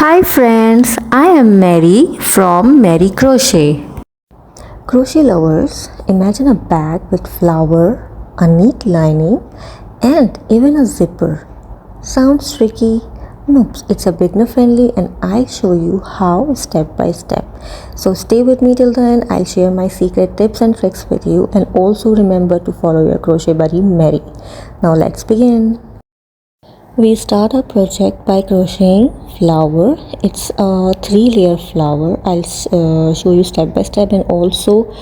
Hi friends, I am Mary from Mary Crochet. Crochet lovers, imagine a bag with flower, a neat lining, and even a zipper. Sounds tricky? Nope, it's a beginner friendly and I'll show you how step by step. So stay with me till the end. I'll share my secret tips and tricks with you, and also remember to follow your crochet buddy Mary. Now let's begin. We start our project by crocheting flower. It's a 3-layer flower. I'll show you step by step, and also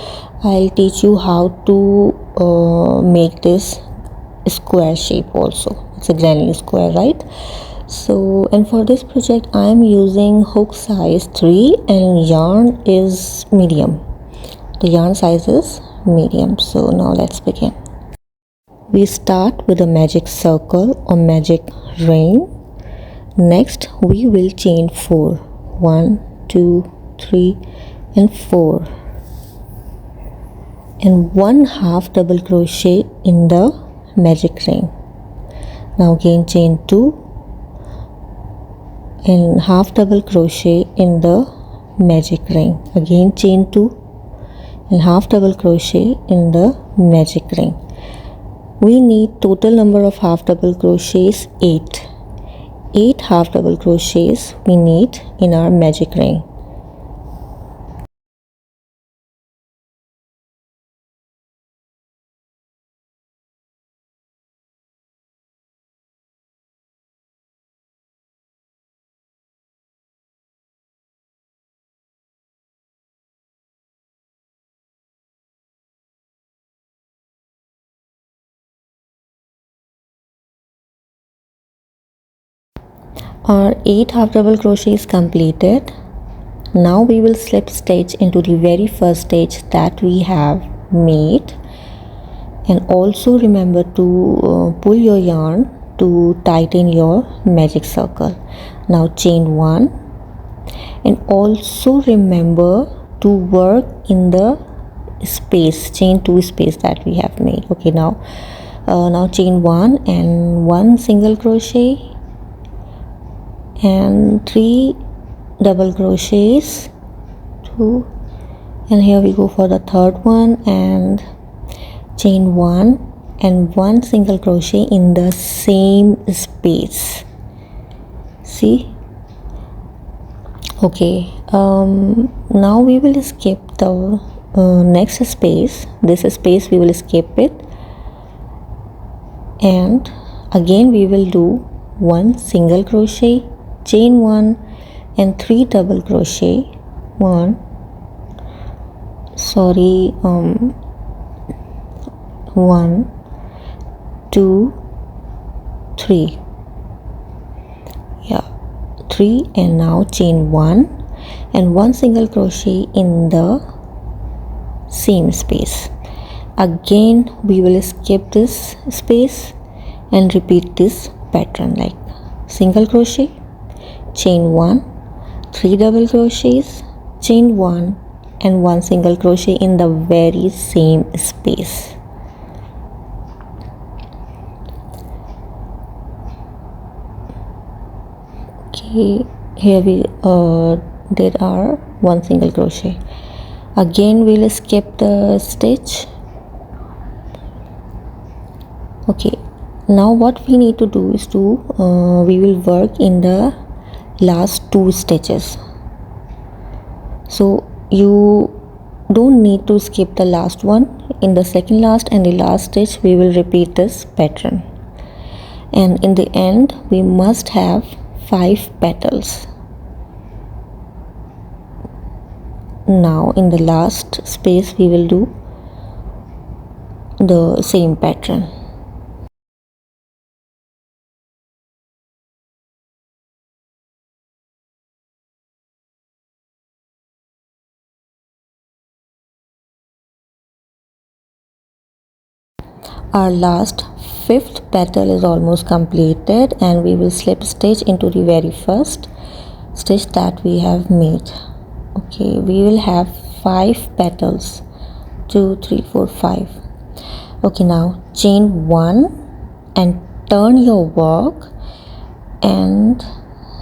I'll teach you how to make this square shape also. It's a granny square, right? So, and for this project I am using hook size 3 and yarn is medium. The yarn size is medium. So now let's begin. We start with a magic circle or magic ring. Next we will chain 4. 1, 2, 3 and 4, and 1 half double crochet in the magic ring. Now again chain 2 and half double crochet in the magic ring. Again chain 2 and half double crochet in the magic ring. We need total number of half double crochets 8. 8 half double crochets we need in our magic ring. Our 8 half double crochet is completed. Now we will slip stitch into the very first stitch that we have made, and also remember to pull your yarn to tighten your magic circle. Now chain 1, and also remember to work in the space, chain 2 space that we have made. Okay, now chain 1 and 1 single crochet and 3 double crochets, 2, and here we go for the third one, and chain 1 and 1 single crochet in the same space. See? Okay, now we will skip the next space. This space we will skip it, and again we will do 1 single crochet, chain 1 and 3 double crochet. 1, 2, 3, 3, and now chain 1 and 1 single crochet in the same space. Again we will skip this space and repeat this pattern like single crochet, chain 1, 3 double crochets, chain 1 and 1 single crochet in the very same space. Okay, here we did our 1 single crochet. Again we'll skip the stitch. Okay, now what we need to do is we will work in the last 2 stitches. So you don't need to skip the last one. In the second last and the last stitch we will repeat this pattern, and in the end we must have 5 petals. Now in the last space we will do the same pattern. Our last 5th petal is almost completed, and we will slip stitch into the very first stitch that we have made. Okay, we will have 5 petals, 2, 3, 4, 5. Okay, now chain 1 and turn your work and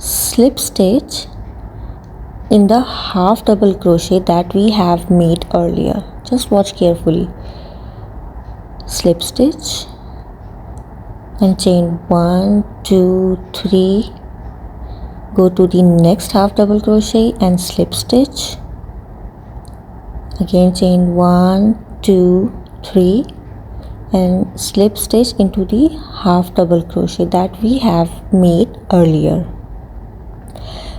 slip stitch in the half double crochet that we have made earlier. Just watch carefully. Slip stitch and chain 1, 2, 3. Go to the next half double crochet and slip stitch. Again chain 1, 2, 3 and slip stitch into the half double crochet that we have made earlier.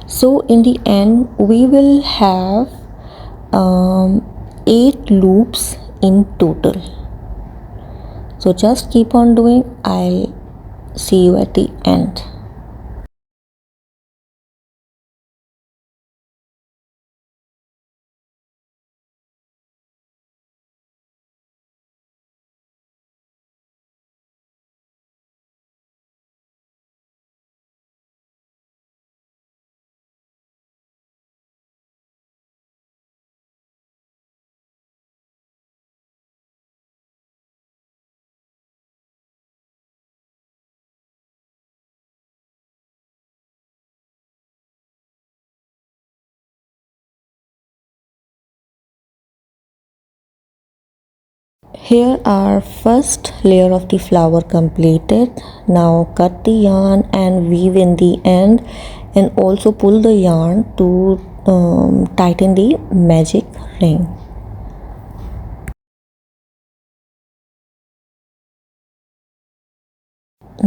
So in the end we will have 8 loops in total. So just keep on doing. I'll see you at the end. Here our first layer of the flower completed. Now cut the yarn and weave in the end and also pull the yarn to tighten the magic ring.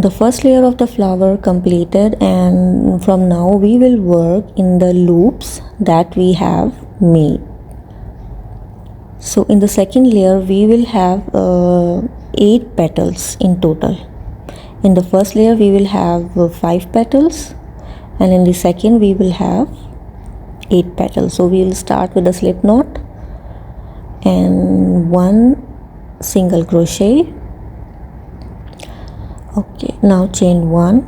The first layer of the flower completed, and from now we will work in the loops that we have made. So in the second layer we will have 8 petals in total. In the first layer we will have 5 petals and in the second we will have 8 petals. So we will start with a slip knot and 1 single crochet. Okay, now chain 1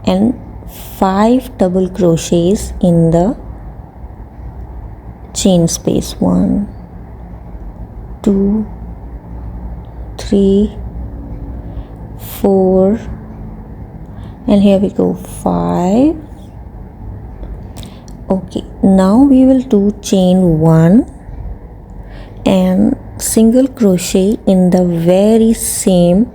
and 5 double crochets in the chain space. 1, 2, 3, 4 and here we go 5. Okay, now we will do chain 1 and single crochet in the very same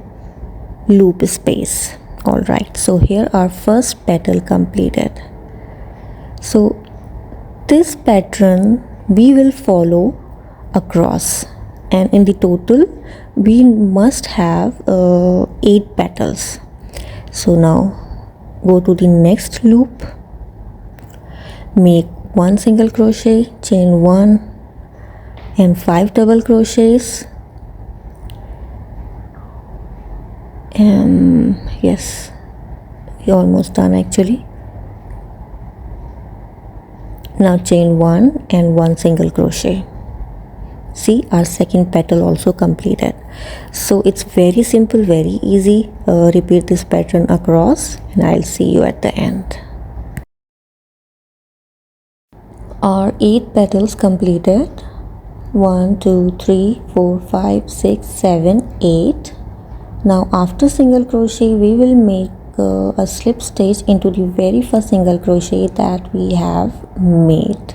loop space. All right, so here our first petal completed. So this pattern we will follow across and in the total we must have 8 petals. So now go to the next loop, make 1 single crochet, chain 1 and 5 double crochets. Yes, you're almost done actually. Now chain 1 and 1 single crochet. See, our second petal also completed. So it's very simple, very easy. Repeat this pattern across and I'll see you at the end. Our 8 petals completed. 1, 2, 3, 4, 5, 6, 7, 8. Now after single crochet we will make a slip stitch into the very first single crochet that we have made.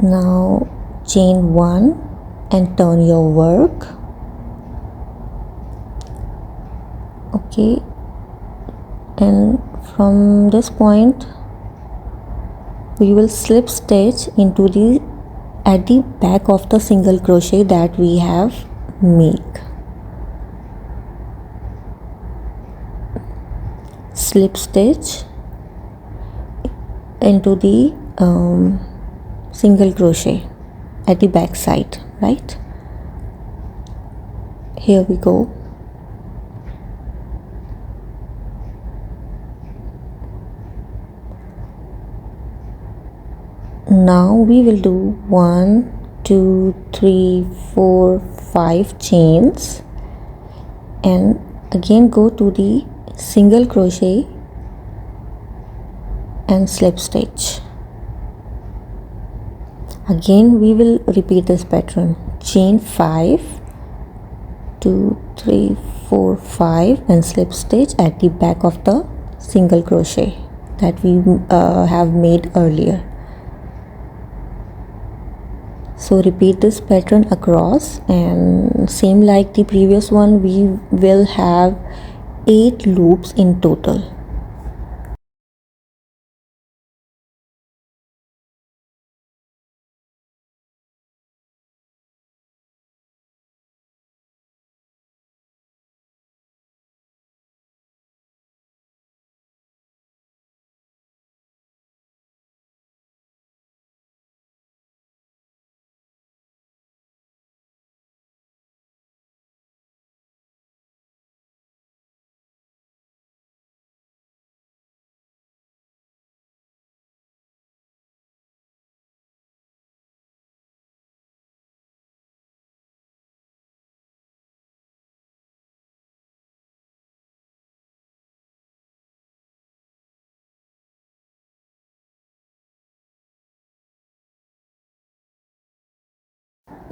Now chain 1 and turn your work. Okay, and from this point we will slip stitch into the at the back of the single crochet that we have made. Slip stitch into the single crochet at the back side, right? Here we go. Now we will do 1, 2, 3, 4, 5 chains and again go to the single crochet and slip stitch. Again we will repeat this pattern. Chain 5, 2, 3, 4 5 and slip stitch at the back of the single crochet that we have made earlier. So repeat this pattern across, and same like the previous one, we will have 8 loops in total.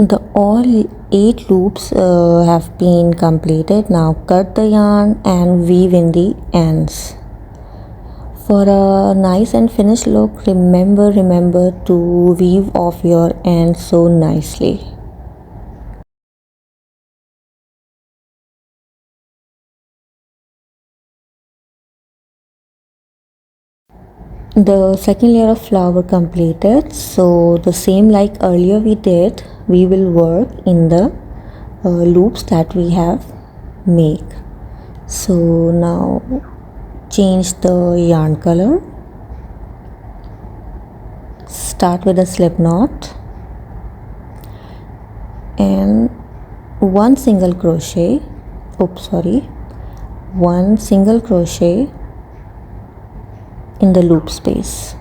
The all 8 loops have been completed. Now cut the yarn and weave in the ends. For a nice and finished look, remember to weave off your ends so nicely. The second layer of flower completed, so the same like earlier we did, we will work in the loops that we have made. So now change the yarn color, start with a slip knot and one single crochet, one single crochet in the loop space,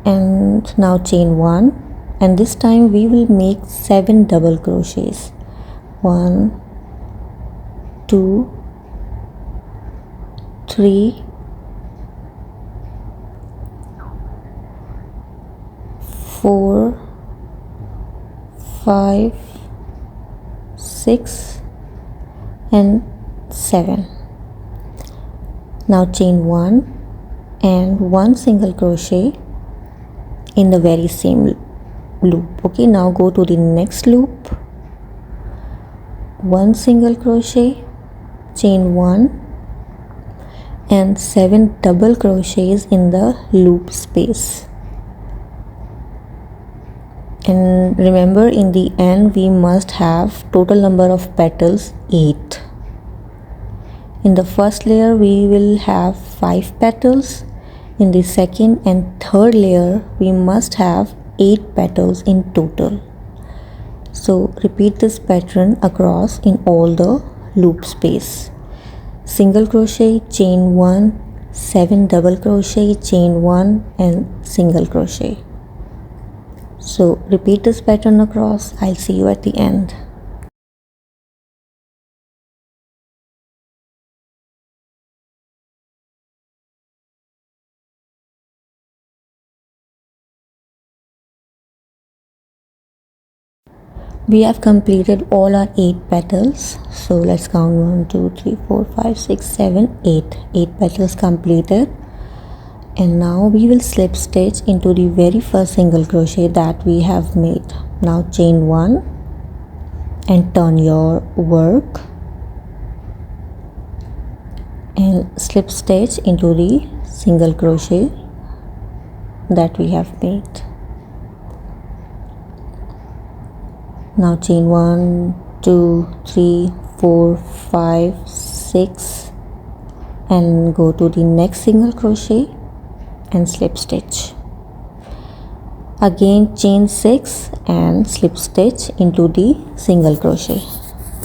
and now chain 1, and this time we will make 7 double crochets. 1 2 3 4 5 6 and 7. Now chain 1 and one single crochet in the very same loop. Okay, now go to the next loop, one single crochet, chain 1 and 7 double crochets in the loop space. And remember, in the end we must have total number of petals 8. In the first layer we will have 5 petals. In the second and third layer we must have 8 petals in total. So repeat this pattern across in all the loop space. Single crochet, chain 1, 7 double crochet, chain 1 and single crochet. So repeat this pattern across. I'll see you at the end. We have completed all our 8 petals. So let's count 1 2 3 4 5 6 7 8 petals completed. And now we will slip stitch into the very first single crochet that we have made. Now chain 1 and turn your work and slip stitch into the single crochet that we have made. Now chain 1 2 3 4 5 6 and go to the next single crochet and slip stitch. Again chain 6 and slip stitch into the single crochet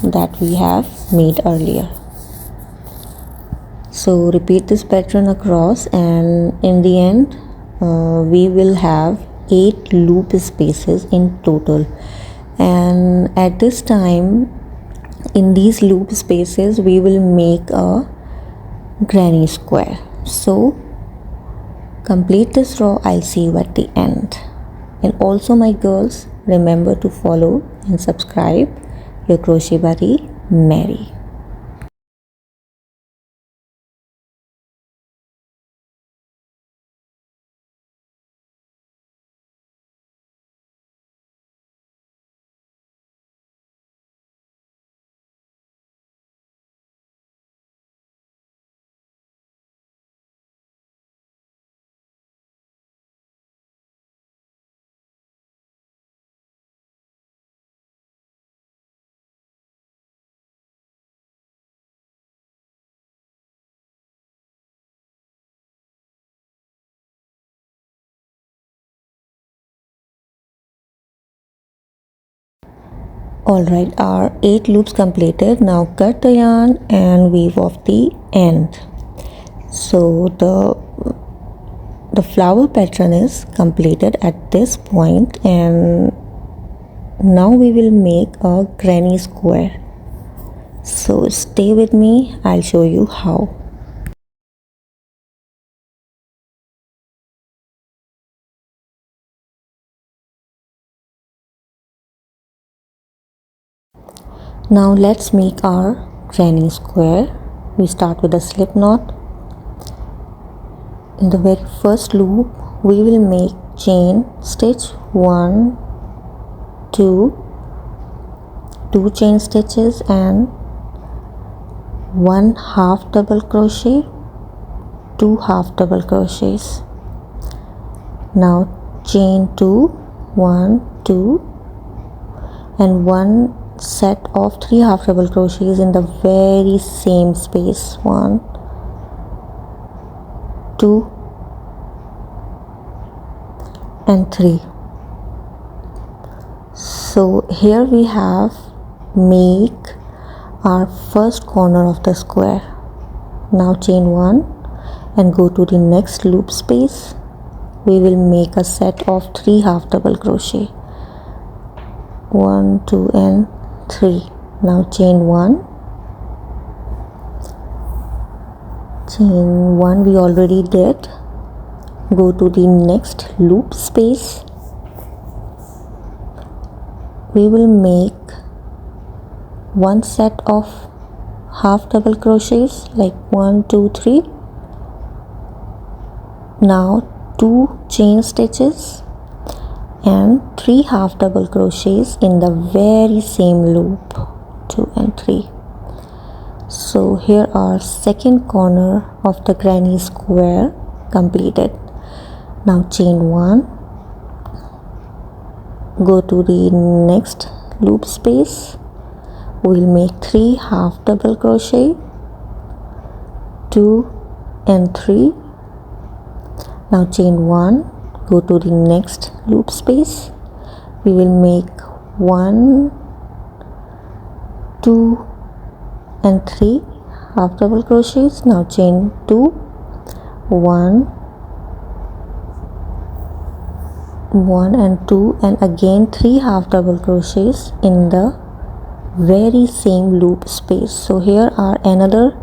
that we have made earlier. So repeat this pattern across, and in the end we will have 8 loop spaces in total. And at this time, in these loop spaces we will make a granny square. So complete this row. I'll see you at the end. And also, my girls, remember to follow and subscribe your crochet buddy Mary. Alright, our 8 loops completed. Now cut the yarn and weave off the end. So the flower pattern is completed at this point, and now we will make a granny square. So stay with me, I'll show you how. Now let's make our granny square. We start with a slip knot. In the very first loop we will make chain stitch 1, 2 chain stitches and 1 half double crochet, 2 half double crochets. Now chain 2, 1, 2 and 1 set of 3 half double crochets in the very same space. 1, 2 and 3. So here we have make our first corner of the square. Now chain 1 and go to the next loop space. We will make a set of 3 half double crochet. 1, 2 and 3. Now chain 1. Chain 1 we already did. Go to the next loop space. We will make one set of half double crochets like 1, 2, 3. Now 2 chain stitches and 3 half double crochets in the very same loop, 2 and 3. So here our second corner of the granny square completed. Now chain 1, go to the next loop space. We'll make 3 half double crochet, 2 and 3. Now chain 1, go to the next loop space. We will make 1, 2 and 3 half double crochets. Now chain 2, 1 and 2 and again 3 half double crochets in the very same loop space. So here are another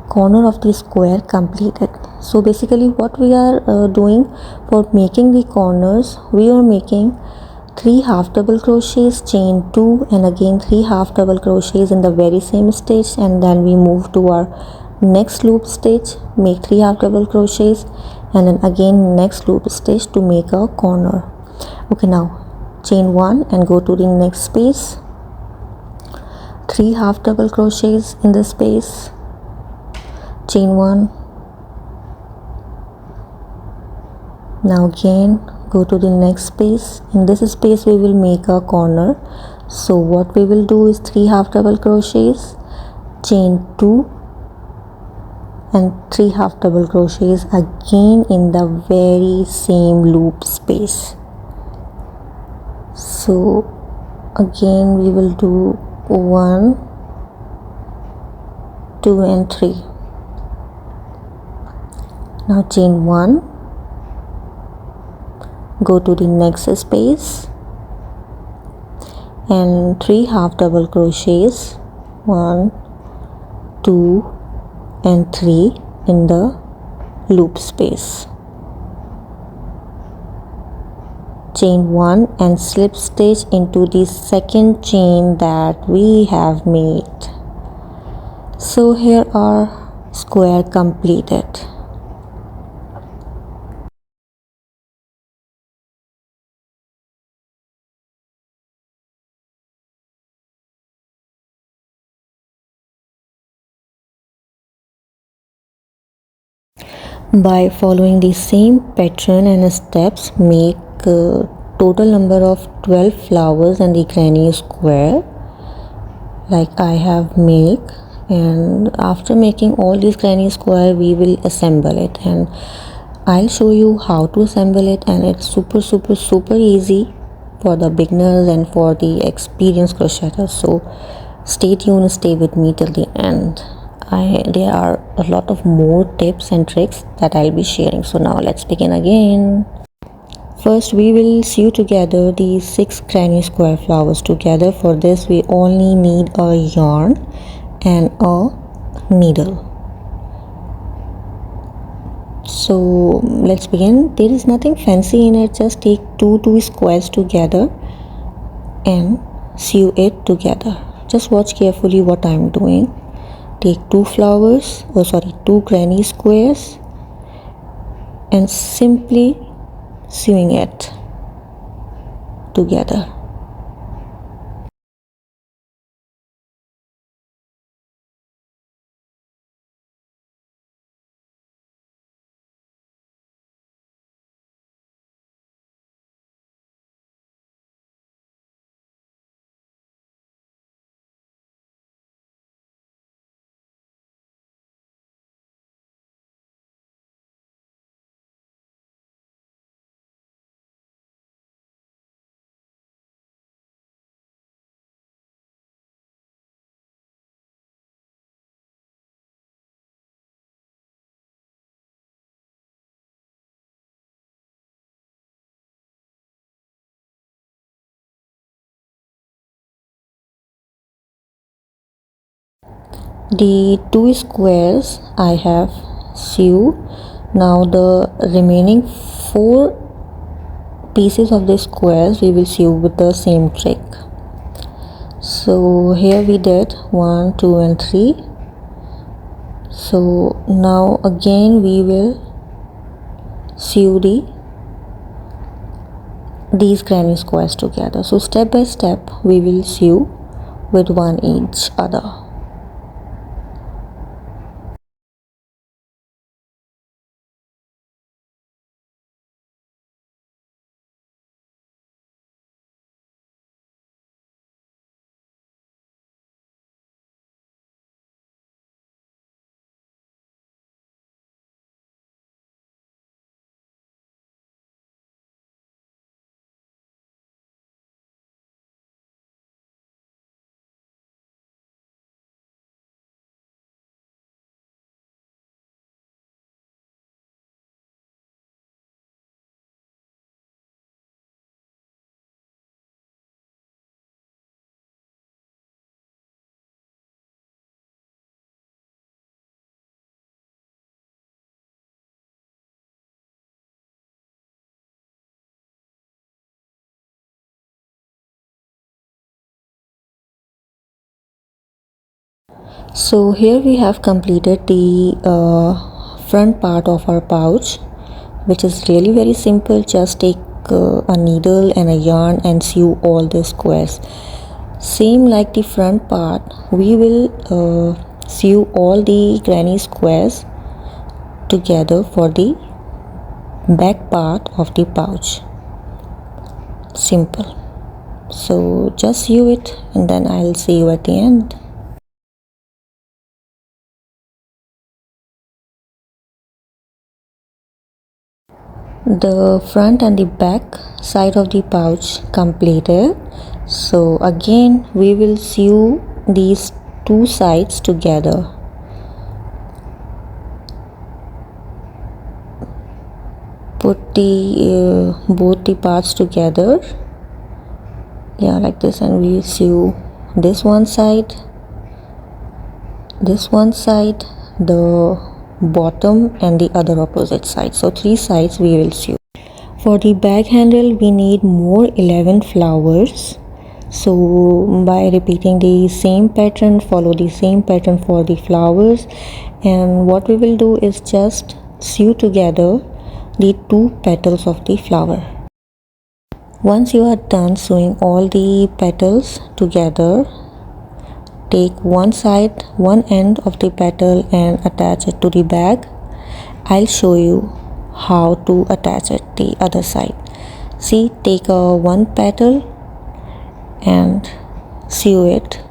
corner of the square completed. So basically what we are doing for making the corners, we are making 3 half double crochets, chain 2 and again 3 half double crochets in the very same stitch, and then we move to our next loop stitch, make 3 half double crochets and then again next loop stitch to make a corner. Okay, now chain 1 and go to the next space, 3 half double crochets in the space, chain 1. Now again go to the next space. In this space we will make a corner. So what we will do is 3 half double crochets, chain 2 and 3 half double crochets again in the very same loop space. So again we will do 1, 2 and 3. Now chain 1, go to the next space and 3 half double crochets, 1, 2 and 3 in the loop space. Chain 1 and slip stitch into the second chain that we have made. So here are square completed. By following the same pattern and steps, make a total number of 12 flowers and the granny square like I have make. And after making all these granny square, we will assemble it, and I'll show you how to assemble it, and it's super easy for the beginners and for the experienced crocheters. So stay tuned, stay with me till the end. There are a lot of more tips and tricks that I'll be sharing. So now let's begin again. First we will sew together the 6 granny square flowers together. For this we only need a yarn and a needle. So let's begin. There is nothing fancy in it, just take two squares together and sew it together. Just watch carefully what I'm doing. Take 2 granny squares and simply sewing it together. The 2 squares I have sewn. Now the remaining 4 pieces of the squares we will sew with the same trick. So here we did 1, 2 and 3. So now again we will sew these granny squares together. So step by step we will sew with one each other. So here we have completed the front part of our pouch, which is really very simple. Just take a needle and a yarn and sew all the squares. Same like the front part, we will sew all the granny squares together for the back part of the pouch. Simple. So just sew it and then I'll see you at the end. The front and the back side of the pouch completed. So again we will sew these 2 sides together. Put the both the parts together, yeah, like this, and we sew this one side, the bottom and the other opposite side. So 3 sides we will sew. For the bag handle we need more 11 flowers. So by repeating the same pattern, follow the same pattern for the flowers, and what we will do is just sew together the two petals of the flower. Once you are done sewing all the petals together, take one end of the petal and attach it to the bag. I'll show you how to attach it the other side. See, take one petal and sew it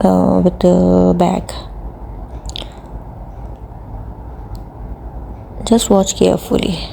with the bag. Just watch carefully.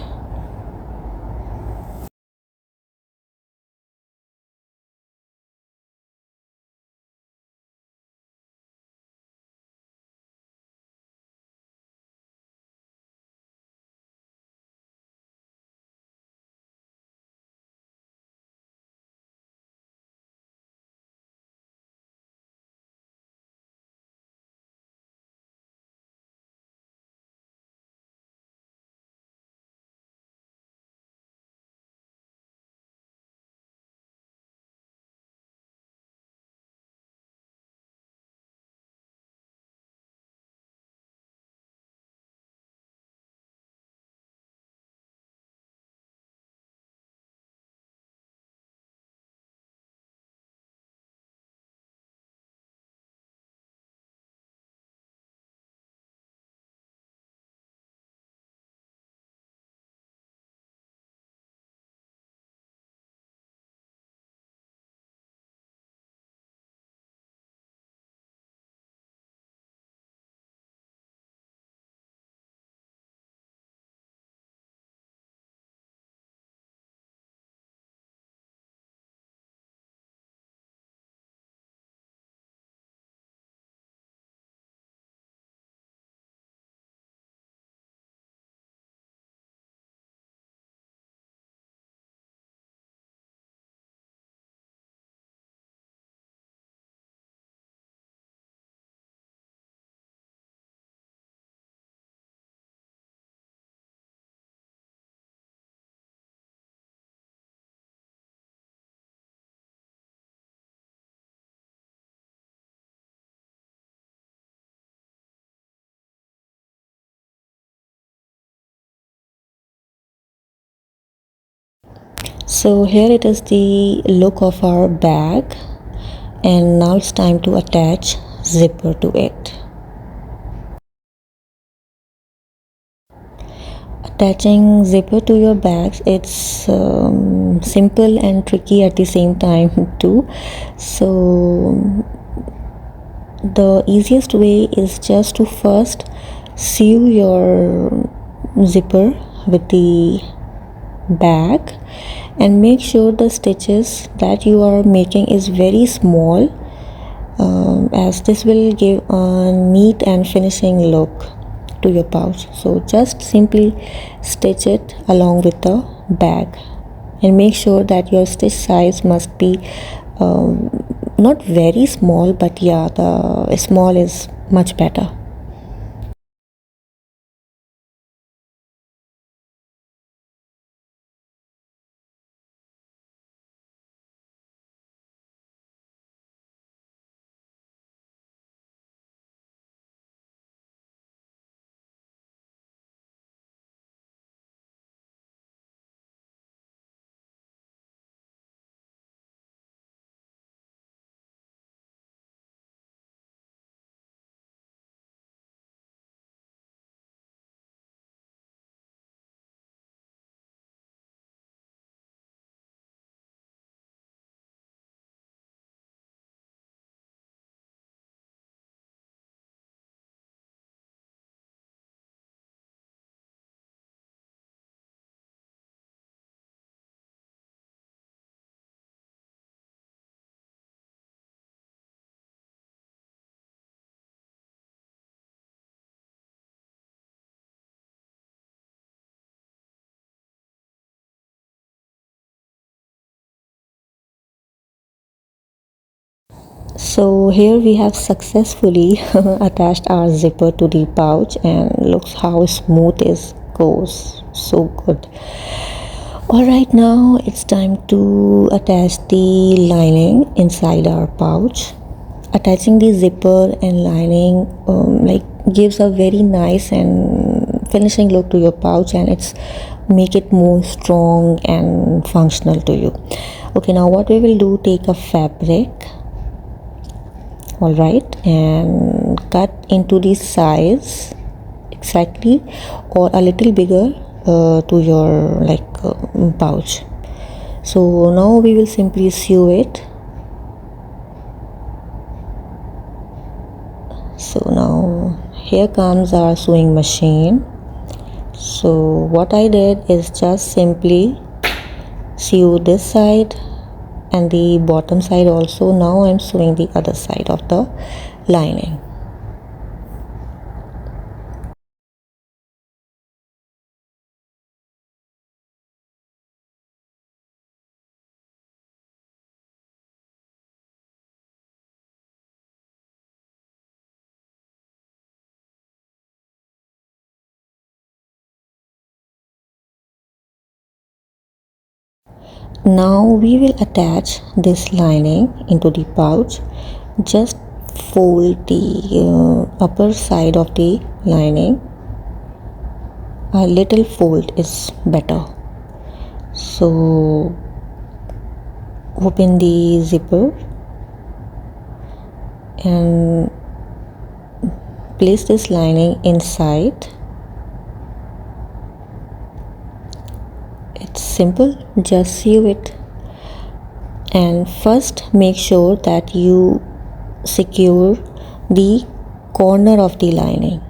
So here it is the look of our bag, and now it's time to attach zipper to it. Attaching zipper to your bags, it's simple and tricky at the same time too. So the easiest way is just to first sew your zipper with the bag, and make sure the stitches that you are making is very small, as this will give a neat and finishing look to your pouch. So just simply stitch it along with the bag, and make sure that your stitch size must be not very small, but yeah, the small is much better. So here we have successfully attached our zipper to the pouch, and looks how smooth it goes. So good. Alright, now it's time to attach the lining inside our pouch. Attaching the zipper and lining gives a very nice and finishing look to your pouch, and it's make it more strong and functional to you. Okay, now what we will do, take a fabric, all right, and cut into the size exactly or a little bigger to your pouch. So now we will simply sew it. So now here comes our sewing machine. So what I did is just simply sew this side and the bottom side also. Now I'm sewing the other side of the lining. Now we will attach this lining into the pouch. Just fold the upper side of the lining. A little fold is better. So open the zipper and place this lining inside. It's simple, just sew it. And first make sure that you secure the corner of the lining,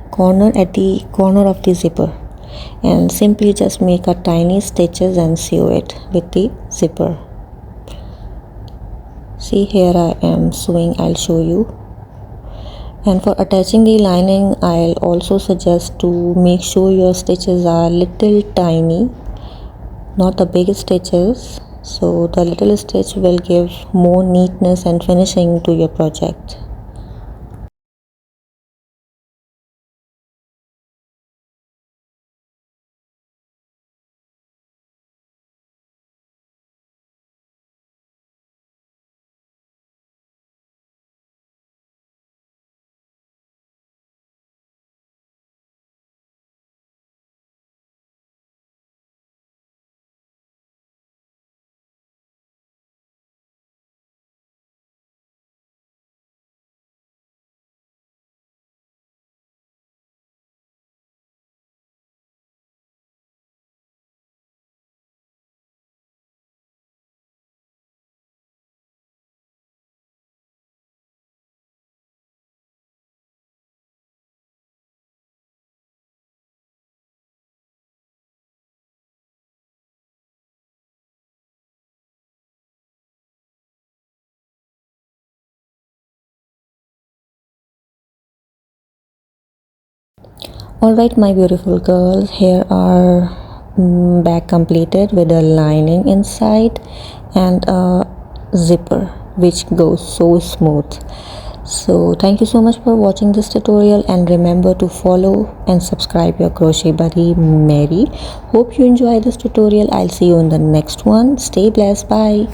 at the corner of the zipper, and simply just make a tiny stitches and sew it with the zipper. See, here I am sewing, I'll show you. And for attaching the lining, I'll also suggest to make sure your stitches are little tiny, not the big stitches. So the little stitch will give more neatness and finishing to your project. Alright, my beautiful girls, here are bag completed with a lining inside and a zipper which goes so smooth. So thank you so much for watching this tutorial, and remember to follow and subscribe your crochet buddy Mary. Hope you enjoy this tutorial. I'll see you in the next one. Stay blessed. Bye.